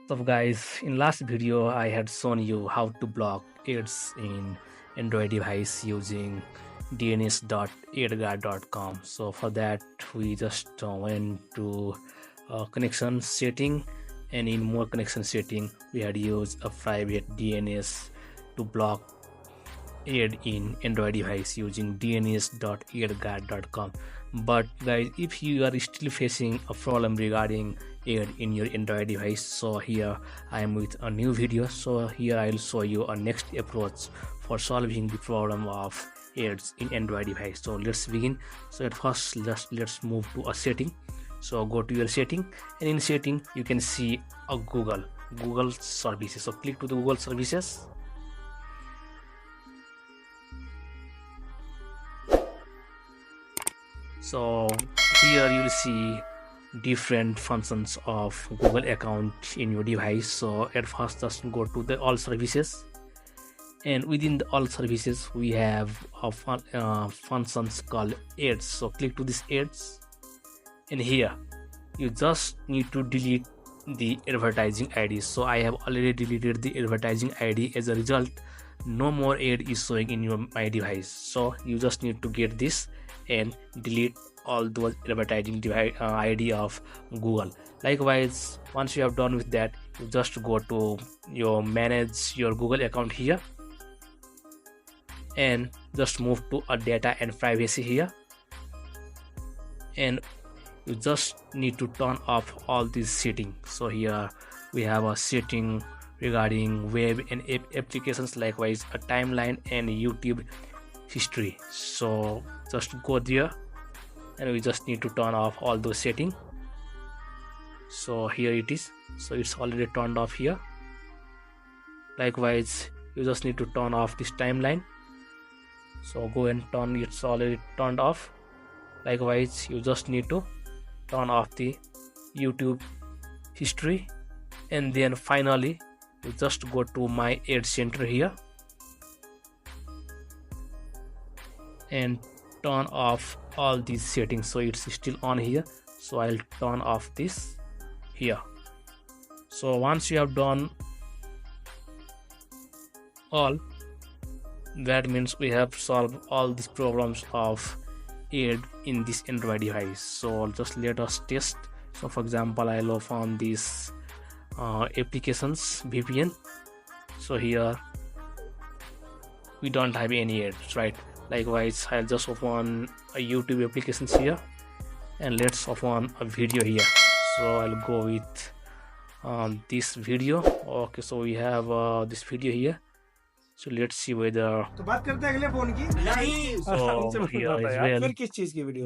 So guys, in last video I had shown you how to block ads in Android device using dns.aidguard.com. So for that we just went to connection setting, and in more connection setting we had used a private DNS to block ad in Android device using dns.aidguard.com. But guys, if you are still facing a problem regarding ad in your Android device, so here I am with a new video. So here I'll show you a next approach for solving the problem of ads in Android device. So let's begin. So at first let's move to a setting. So go to your setting, and in setting you can see a Google services. So click to the Google services. So here you'll see different functions of Google account in your device. So at first just go to the all services, and within the all services we have functions called ads. So click to this ads, and here you just need to delete the advertising ID. So I have already deleted the advertising ID. As a result, no more ad is showing in my device. So you just need to get this and delete all those advertising ID of Google. Likewise, once you have done with that, you just go to your manage your Google account here, and just move to a data and privacy here, and you just need to turn off all these settings. So here we have a setting regarding web and applications, likewise a timeline and YouTube history. So just go there, and we just need to turn off all those settings. So here it is. So it's already turned off here. Likewise, you just need to turn off this timeline. So go and turn, it's already turned off. Likewise, you just need to turn off the YouTube history, and then finally you just go to my ad center here and turn off all these settings. So it's still on here, so I'll turn off this here. So once you have done all, that means we have solved all these problems of ad in this Android device. So just let us test. So for example, I'll open this applications VPN. So here we don't have any ads, right? Likewise, I'll just open a YouTube applications here, and let's open a video here. So I'll go with this video. Okay, so we have this video here. So let's see whether so here as well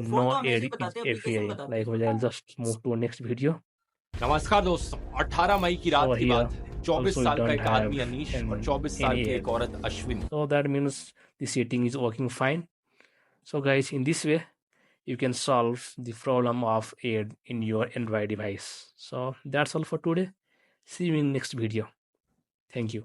no ad is API. Likewise, I'll just move to a next video. नमस्कार दोस्तों, 18 मई की रात की बात है। 24 साल का एक आदमी अनीश और 24 साल की एक औरत Ashwin. So that means the setting is working fine. So guys, in this way you can solve the problem of ad in your Android device. So that's all for today. See you in next video. Thank you.